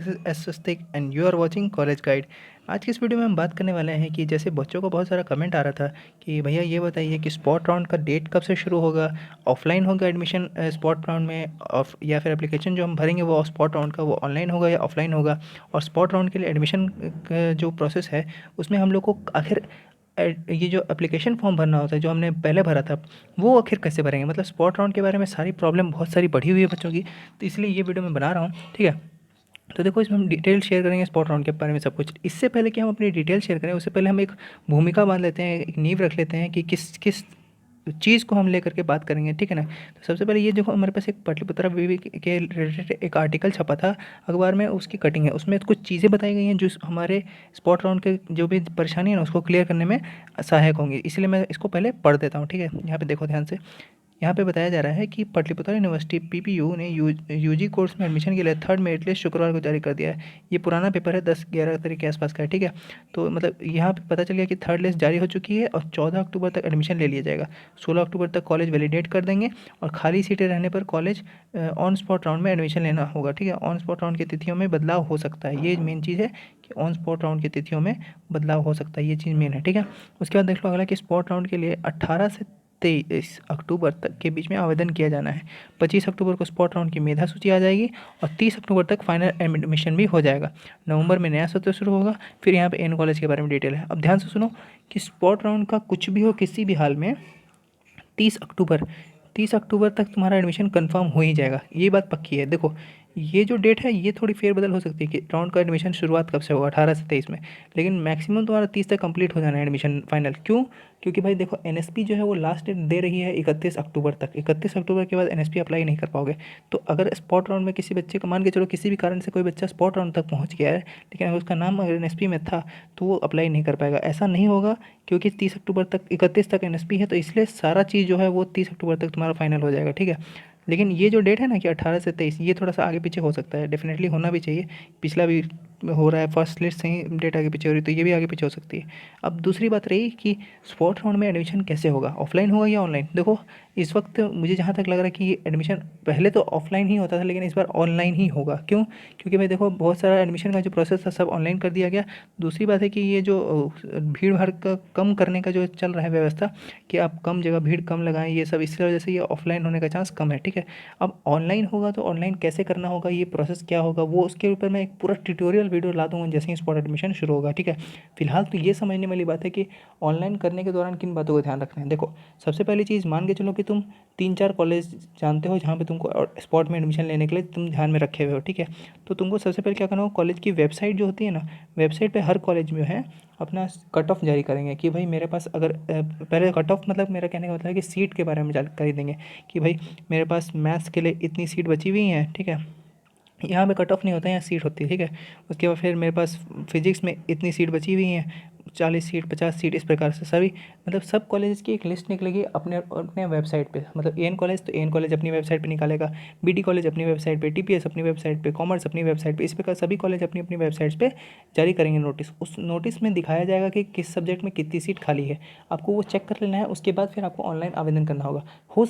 This is S Swastik and you are watching college guide. आज की इस वीडियो में हम बात करने वाले हैं कि जैसे बच्चों को बहुत सारा कमेंट आ रहा था कि भैया ये बताइए कि स्पॉट राउंड का डेट कब से शुरू होगा, ऑफलाइन होगा एडमिशन स्पॉट राउंड में ऑफ या फिर एप्लीकेशन जो हम भरेंगे वो स्पॉट राउंड का वो ऑनलाइन होगा या ऑफलाइन होगा, और स्पॉट राउंड के लिए एडमिशन जो प्रोसेस है उसमें हम लोग को आखिर ये जो एप्लीकेशन फॉर्म भरना होता है जो हमने पहले भरा था वो आखिर कैसे भरेंगे। मतलब स्पॉट राउंड के बारे में सारी प्रॉब्लम बहुत सारी बढ़ी हुई है बच्चों की, तो इसलिए ये वीडियो मैं बना रहा हूँ। ठीक है, तो देखो इसमें हम डिटेल शेयर करेंगे स्पॉट राउंड के बारे में सब कुछ। इससे पहले कि हम अपनी डिटेल शेयर करें उससे पहले हम एक भूमिका बांध लेते हैं, एक नींव रख लेते हैं कि किस किस चीज़ को हम लेकर के बात करेंगे। ठीक है ना, तो सबसे पहले ये देखो हमारे पास एक पाटलिपुत्रा बीवी के रिलेटेड एक आर्टिकल छपा था अखबार में, उसकी कटिंग है, उसमें कुछ चीज़ें बताई गई हैं जो हमारे स्पॉट राउंड के जो भी परेशानी है ना उसको क्लियर करने में सहायक होंगी। इसलिए मैं इसको पहले पढ़ देता हूँ। ठीक है, यहाँ पे देखो ध्यान से। यहाँ पे बताया जा रहा है कि पाटलिपुत्र यूनिवर्सिटी पीपीयू ने यूजी कोर्स में एडमिशन के लिए थर्ड मेरिट लिस्ट शुक्रवार को जारी कर दिया है। ये पुराना पेपर है, 10-11 तारीख के आसपास का है। ठीक है, तो मतलब यहाँ पे पता चल गया कि थर्ड लिस्ट जारी हो चुकी है और 14 अक्टूबर तक एडमिशन ले लिया जाएगा। 16 अक्टूबर तक कॉलेज वैलिडेट कर देंगे और खाली सीटें रहने पर कॉलेज ऑन स्पॉट राउंड में एडमिशन लेना होगा। ठीक है, ऑन स्पॉट राउंड की तिथियों में बदलाव हो सकता है, ये मेन चीज़ है कि ऑन स्पॉट राउंड की तिथियों में बदलाव हो सकता है, ये चीज़ मेन है। ठीक है, उसके बाद देख लो अगला कि स्पॉट राउंड के लिए 18 से 23 अक्टूबर तक के बीच में आवेदन किया जाना है। 25 अक्टूबर को स्पॉट राउंड की मेधा सूची आ जाएगी और 30 अक्टूबर तक फाइनल एडमिशन भी हो जाएगा। नवंबर में नया सत्र शुरू होगा। फिर यहाँ पे एन कॉलेज के बारे में डिटेल है। अब ध्यान से सुनो कि स्पॉट राउंड का कुछ भी हो किसी भी हाल में 30 अक्टूबर 30 अक्टूबर तक तुम्हारा एडमिशन कंफर्म हो ही जाएगा, ये बात पक्की है। देखो ये जो डेट है ये थोड़ी फेरबदल हो सकती है कि राउंड का एडमिशन शुरुआत कब से होगा, 18 से 23 में, लेकिन मैक्सिमम तुम्हारा 30 तक कंप्लीट हो जाना है एडमिशन फाइनल। क्यों? क्योंकि भाई देखो एनएसपी जो है वो लास्ट डेट दे रही है 31 अक्टूबर तक। 31 अक्टूबर के बाद एनएसपी अप्लाई नहीं कर पाओगे। तो अगर स्पॉट राउंड में किसी बच्चे का, मान के चलो किसी भी कारण से कोई बच्चा स्पॉट राउंड तक पहुंच गया है लेकिन अगर उसका नाम अगर एनएसपी में था तो वो अप्लाई नहीं कर पाएगा। ऐसा नहीं होगा क्योंकि 30 अक्टूबर तक 31 तक एनएसपी है, तो इसलिए सारा चीज़ जो है वो 30 अक्टूबर तक तुम्हारा फाइनल हो जाएगा। ठीक है, लेकिन ये जो डेट है ना कि 18 से 23 ये थोड़ा सा आगे पीछे हो सकता है, डेफिनेटली होना भी चाहिए। पिछला भी हो रहा है, फर्स्ट लिस्ट से ही डेट आगे पीछे हो रही है, तो ये भी आगे पीछे हो सकती है। अब दूसरी बात रही कि स्पॉट राउंड में एडमिशन कैसे होगा, ऑफलाइन होगा या ऑनलाइन। देखो इस वक्त मुझे जहाँ तक लग रहा है कि एडमिशन पहले तो ऑफलाइन ही होता था लेकिन इस बार ऑनलाइन ही होगा। क्यों? क्योंकि भाई देखो बहुत सारा एडमिशन का जो प्रोसेस था सब ऑनलाइन कर दिया गया। दूसरी बात है कि ये जो भीड़ भाड़ का कम करने का जो चल रहा है व्यवस्था कि आप कम जगह भीड़ कम लगाएं, ये सब इसकी वजह से ये ऑफलाइन होने का चांस कम है। ठीक है, अब ऑनलाइन होगा तो ऑनलाइन कैसे करना होगा, ये प्रोसेस क्या होगा, वो उसके ऊपर मैं एक पूरा ट्यूटोरियल वीडियो ला दूंगा जैसे ही स्पॉट एडमिशन शुरू होगा। ठीक है, फिलहाल तो ये समझने वाली बात है कि ऑनलाइन करने के दौरान किन बातों को ध्यान रखना है। देखो सबसे पहली चीज़, मान के चलो कि तुम 3-4 कॉलेज जानते हो जहाँ पे तुमको स्पॉट में एडमिशन लेने के लिए तुम ध्यान में रखे हुए हो। ठीक है, तो तुमको सबसे पहले क्या करना होगा, कॉलेज की वेबसाइट जो होती है ना, वेबसाइट पे हर कॉलेज में है अपना कट ऑफ जारी करेंगे कि भाई मेरे पास अगर पहले कट ऑफ मतलब मेरा कहने का मतलब है कि सीट के बारे में जानकारी देंगे कि भाई मेरे पास मैथ्स के लिए इतनी सीट बची हुई हैं। ठीक है, यहाँ पे कट ऑफ नहीं होता है, यहाँ सीट होती है। ठीक है, उसके बाद फिर मेरे पास फिजिक्स में इतनी सीट बची हुई हैं, 40 सीट 50 सीट, इस प्रकार से सभी मतलब सब कॉलेज की एक लिस्ट निकलेगी अपने अपने वेबसाइट पे। मतलब एन कॉलेज तो एन कॉलेज अपनी वेबसाइट पे निकालेगा, बीडी कॉलेज अपनी वेबसाइट पे, टीपीएस अपनी वेबसाइट पे, कॉमर्स अपनी वेबसाइट पे, इस प्रकार सभी कॉलेज अपनी अपनी वेबसाइट्स पे जारी करेंगे नोटिस। उस नोटिस में दिखाया जाएगा कि किस सब्जेक्ट में कितनी सीट खाली है, आपको वो चेक कर लेना है। उसके बाद फिर आपको ऑनलाइन आवेदन करना होगा। हो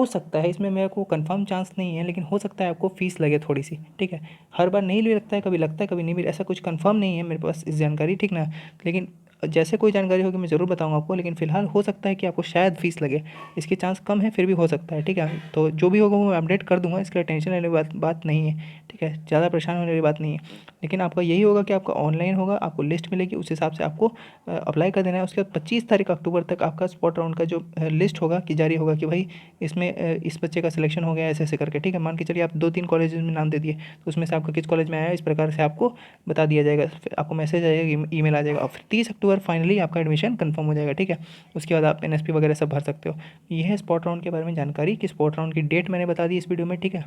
सकता है इसमें मेरे को कंफर्म चांस नहीं है लेकिन हो सकता है आपको फीस लगे थोड़ी सी। ठीक है, हर बार नहीं भी लगता है, कभी लगता है कभी नहीं भी, ऐसा कुछ कंफर्म नहीं है मेरे पास इस जानकारी। ठीक ना, लेकिन जैसे कोई जानकारी होगी मैं ज़रूर बताऊंगा आपको, लेकिन फिलहाल हो सकता है कि आपको शायद फीस लगे, इसके चांस कम है फिर भी हो सकता है। ठीक है, तो जो भी होगा वो मैं अपडेट कर दूंगा, इसके लिए टेंशन लेने वाली बात नहीं है। ठीक है, ज़्यादा परेशान होने वाली बात नहीं है, लेकिन आपका यही होगा कि आपका ऑनलाइन होगा, आपको लिस्ट मिलेगी, उस हिसाब से आपको अप्लाई कर देना है। उसके बाद 25 तारीख अक्टूबर तक आपका स्पॉट राउंड का जो लिस्ट होगा कि जारी होगा कि भाई इसमें इस बच्चे का सिलेक्शन हो गया ऐसे ऐसे करके। ठीक है, मान के चलिए आप 2-3 कॉलेज में नाम दे दिए तो उसमें से आपका किस कॉलेज में आया इस प्रकार से आपको बता दिया जाएगा, फिर आपको मैसेज आएगा, ईमेल आ जाएगा और फिर 30 अक्टूबर फाइनली आपका एडमिशन कंफर्म हो जाएगा। ठीक है, उसके बाद आप एनएसपी वगैरह सब भर सकते हो। ये है स्पॉट राउंड के बारे में जानकारी कि स्पॉट राउंड की डेट मैंने बता दी इस वीडियो में। ठीक है,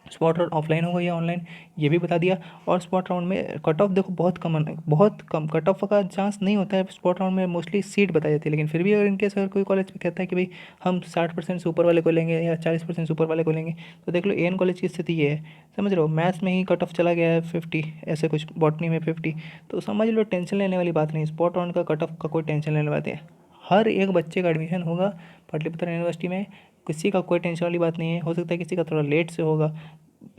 स्पॉट राउंड ऑफलाइन होगा या ऑनलाइन ये भी बता दिया। और स्पॉट राउंड में कट ऑफ देखो बहुत कम कट ऑफ का चांस नहीं होता है स्पॉट राउंड में, मोस्टली सीट बताई जाती है। लेकिन फिर भी अगर इनकेस अगर कोई कॉलेज कहता है कि भाई हम 60% से ऊपर वाले को लेंगे या 40% से ऊपर वाले को लेंगे, तो देख लो एन कॉलेज की स्थिति ये है, समझ रहे हो। मैथ्स में ही कट ऑफ चला गया है 50, ऐसे कुछ बॉटनी में 50, तो समझ लो टेंशन लेने वाली बात नहीं, स्पॉट राउंड का कट ऑफ का कोई टेंशन लेने वाली है। हर एक बच्चे का एडमिशन होगा पाटलिपुत्र यूनिवर्सिटी में, किसी का कोई टेंशन वाली बात नहीं है। हो सकता है किसी का थोड़ा लेट से होगा,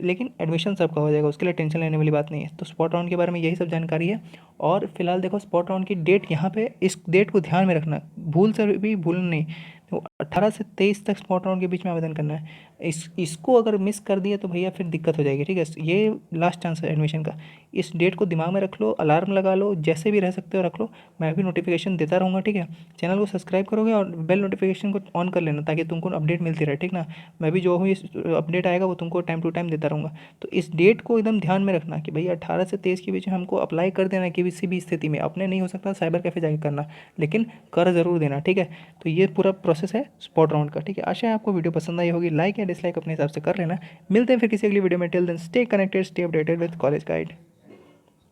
लेकिन एडमिशन सबका हो जाएगा, उसके लिए टेंशन लेने वाली बात नहीं है। तो स्पॉट राउंड के बारे में यही सब जानकारी है। और फिलहाल देखो स्पॉट राउंड की डेट यहाँ पे, इस डेट को ध्यान में रखना, भूल से भी भूलना नहीं। तो 18 से 23 तक स्पॉट राउंड के बीच में आवेदन करना है। इसको अगर मिस कर दिया तो भैया फिर दिक्कत हो जाएगी, ठीक है। ये लास्ट चांस है एडमिशन का। इस डेट को दिमाग में रख लो, अलार्म लगा लो, जैसे भी रह सकते हो रख लो। मैं भी नोटिफिकेशन देता रहूँगा, ठीक है। चैनल को सब्सक्राइब करोगे और बेल नोटिफिकेशन को ऑन कर लेना, ताकि तुमको अपडेट मिलती रहे, ठीक ना। मैं भी जो हूँ इस अपडेट आएगा वो तुमको टाइम टू टाइम देता रहूँगा। तो इस डेट को एकदम ध्यान में रखना कि भैया 18 से 23 के बीच में हमको अप्लाई कर देना है, किसी भी स्थिति में। अपने नहीं हो सकता साइबर कैफे जाके करना, लेकिन कर ज़रूर देना, ठीक है। तो ये पूरा प्रोसेस है स्पॉट राउंड का, ठीक है। आशा है आपको वीडियो पसंद आई होगी। लाइक या डिसलाइक अपने हिसाब से कर लेना। मिलते हैं फिर किसी अगली वीडियो में। Till then stay connected, stay updated with college guide.